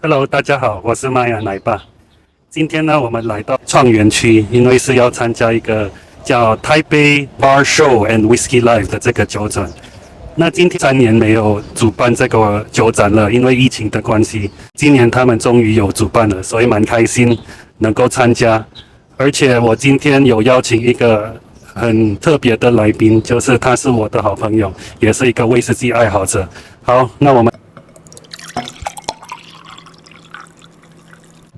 Hello， 大家好，我是麦芽奶爸。今天呢，我们来到创园区，因为是要参加一个叫 Taipei BarShow and Whisky Live 的这个酒展。那今天3年没有主办这个酒展了，因为疫情的关系。今年他们终于有主办了，所以蛮开心能够参加。而且我今天有邀请一个很特别的来宾，就是他是我的好朋友，也是一个威士忌爱好者。好，那我们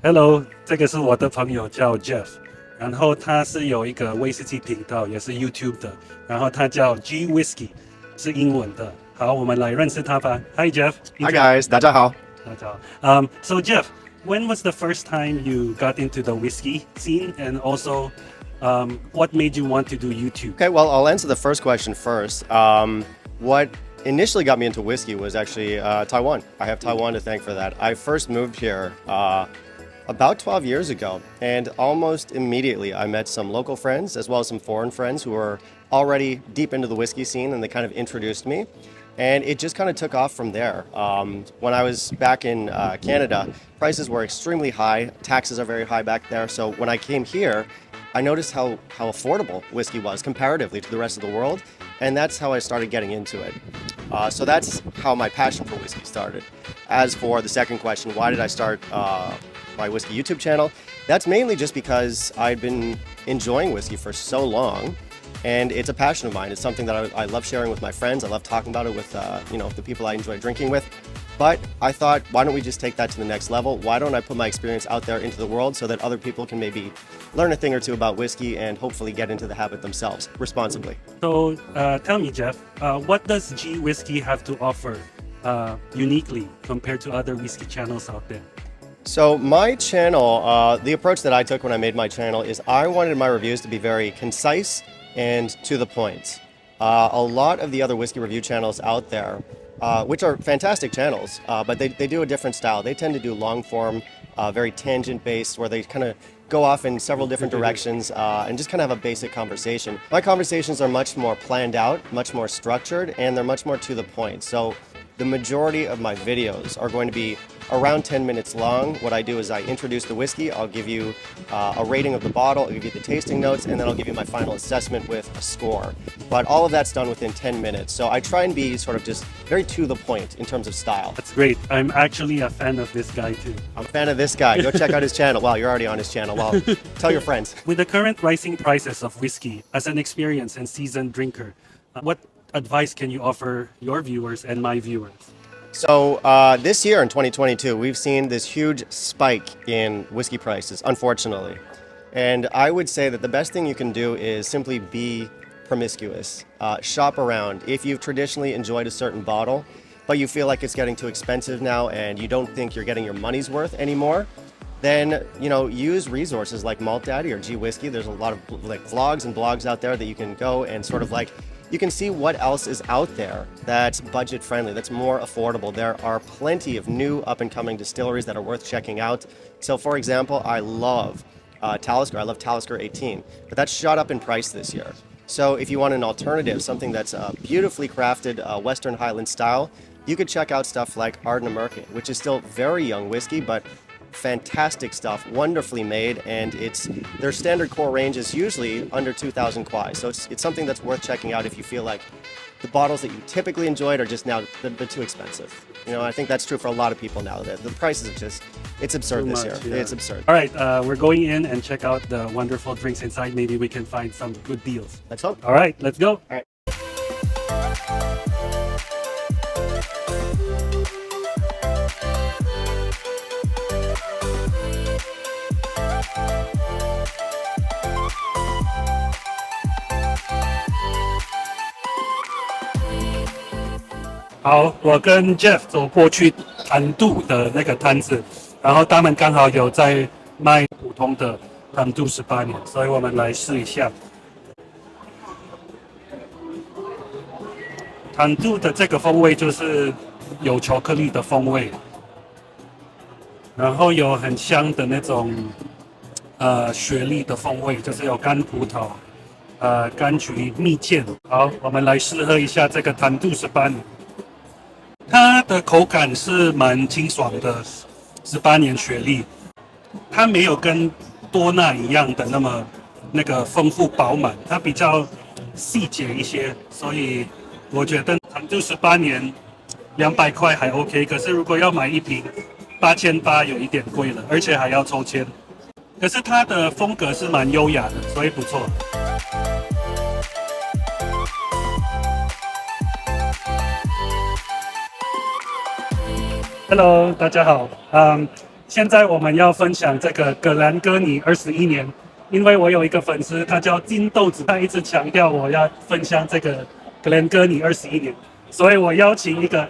Hello， 这个是我的朋友叫 Geoff， 然后他是有一个威士忌频道，也是 YouTube 的，然后他叫 Gwhisky， 是英文的。好，我们来认识他吧。Hi Geoff。Hi guys， 大家好。大家好。So Geoff, when was the first time you got into the whiskey scene, and also what made you want to do YouTube? Okay, well, I'll answer the first question first. What initially got me into whiskey was actually Taiwan. I have Taiwan to thank for that. I first moved here about 12 years ago, and almost immediately I met some local friends as well as some foreign friends who were already deep into the whiskey scene, and they kind of introduced me. And it just kind of took off from there. When I was back in Canada, prices were extremely high. Taxes are very high back there. So when I came here, I noticed how affordable whiskey was comparatively to the rest of the world. And that's how I started getting into it. So that's how my passion for whiskey started. As for the second question, why did I start my whiskey YouTube channel? That's mainly just because I'd been enjoying whiskey for so long. And it's a passion of mine. It's something that I love sharing with my friends. I love talking about it with the people I enjoy drinking with. But I thought, why don't we just take that to the next level? Why don't I put my experience out there into the world so that other people can maybe learn a thing or two about whiskey and hopefully get into the habit themselves responsibly. So tell me, Geoff, what does Gwhisky have to offer uniquely compared to other whiskey channels out there? So my channel, the approach that I took when I made my channel is I wanted my reviews to be very concise and to the point. A lot of the other whiskey review channels out there, which are fantastic channels, but they do a different style. They tend to do long form, very tangent based, where they kind of go off in several different directions and just kind of have a basic conversation. My conversations are much more planned out, much more structured, and they're much more to the point. So the majority of my videos are going to be around 10 minutes long. What I do is I introduce the whiskey, I'll give you a rating of the bottle, I'll give you the tasting notes, and then I'll give you my final assessment with a score. But all of that's done within 10 minutes. So I try and be sort of just very to the point in terms of style. That's great. I'm actually a fan of this guy too. I'm a fan of this guy. Go check out his channel. Wow, you're already on his channel. Well, tell your friends. With the current rising prices of whiskey, as an experienced and seasoned drinker, what advice can you offer your viewers and my viewers? So this year in 2022, we've seen this huge spike in whiskey prices, unfortunately. And I would say that the best thing you can do is simply be promiscuous. Shop around. If you've traditionally enjoyed a certain bottle, but you feel like it's getting too expensive now and you don't think you're getting your money's worth anymore, then use resources like Malt Daddy or Gwhisky. There's a lot of vlogs and blogs out there that you can go and sort of you can see what else is out there that's budget friendly, that's more affordable. There are plenty of new up and coming distilleries that are worth checking out. So for example, I love Talisker. I love Talisker 18, but that's shot up in price this year. So if you want an alternative, something that's beautifully crafted Western Highland style, you could check out stuff like Ardent American, which is still very young whiskey, but fantastic stuff, wonderfully made, and their standard core range is usually under 2,000 kwai. So it's something that's worth checking out if you feel like the bottles that you typically enjoyed are just now they're too expensive. I think that's true for a lot of people now. The prices are it's absurd this year. Yeah. It's absurd. All right, we're going in and check out the wonderful drinks inside. Maybe we can find some good deals. Let's hope. All right, let's go. All right. 好，我跟 Geoff 走过去糖度的那个摊子，然后他们刚好有在卖普通的糖度18年，所以我们来试一下。糖度的这个风味就是有巧克力的风味，然后有很香的那种雪莉的风味，就是有干葡萄、柑橘、蜜饯。好，我们来试喝一下这个糖度18年。它的口感是蛮清爽的， 18年学历，它没有跟多纳一样的那个丰富饱满，它比较细节一些，所以我觉得长度18年200块还 OK， 可是如果要买一瓶8800有一点贵了，而且还要抽签。可是它的风格是蛮优雅的，所以不错。Hello， 大家好。现在我们要分享这个格兰哥尼21年，因为我有一个粉丝，他叫金豆子，他一直强调我要分享这个格兰哥尼21年，所以我邀请一个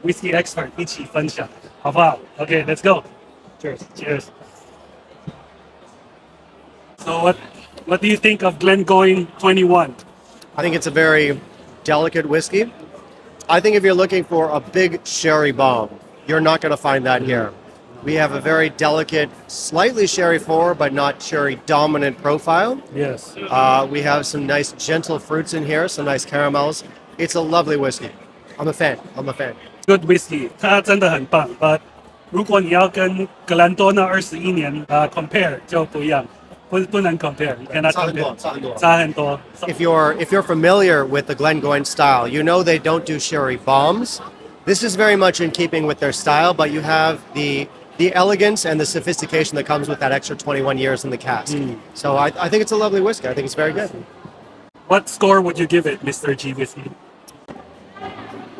whisky expert 一起分享，好不好 ？OK， let's go。Cheers， cheers。So what do you think of Glengoyne 21? I think it's a very delicate whiskey. I think if you're looking for a big sherry bomb, you're not going to find that here. We have a very delicate, slightly sherry forward, but not sherry dominant profile. Yes. We have some nice gentle fruits in here, some nice caramels. It's a lovely whiskey. I'm a fan. Good whiskey， 它真的很棒。如果你要跟格兰多纳21年compare 就不一样，不能 compare， 你跟它 compare 差很多。If you're familiar with the Glengoyne style, you know they don't do sherry bombs. This is very much in keeping with their style, but you have the elegance and the sophistication that comes with that extra 21 years in the cask. So I think it's a lovely whiskey. I think it's very good. What score would you give it, Mr. G Whiskey?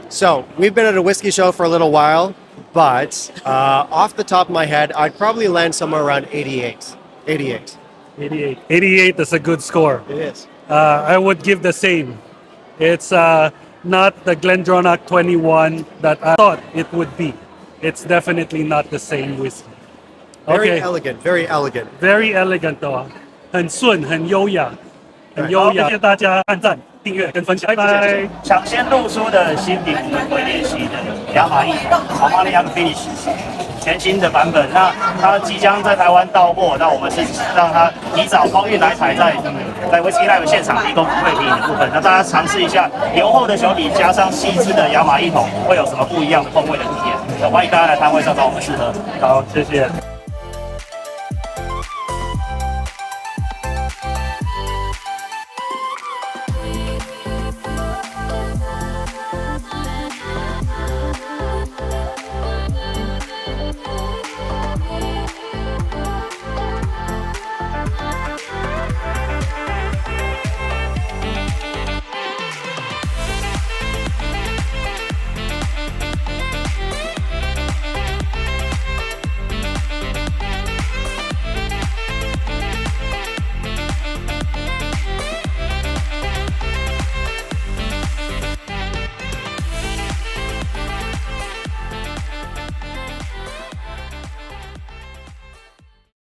So we've been at a whiskey show for a little while, but off the top of my head, I'd probably land somewhere around 88. 88 is a good score. It is. I would give the same. It's not the Glendronach 21 that I thought it would be. It's definitely not the same whiskey. Very elegant, very elegant. Very elegant 哦，很顺，很优雅，很优雅。谢谢大家按赞、订阅跟分享，拜拜。抢先露出的新品，我们会练习的亚马逊好马利亚 finish 全新的版本。那它即将在台湾到货，那我们是让它提早空运来台，在 Whisky Live 现场提供对品的部分。那大家尝试一下牛厚的酒体加上细致的亚马逊桶，会有什么不一样的风味的体验？欢迎大家来摊位上找我们试喝。好，谢谢。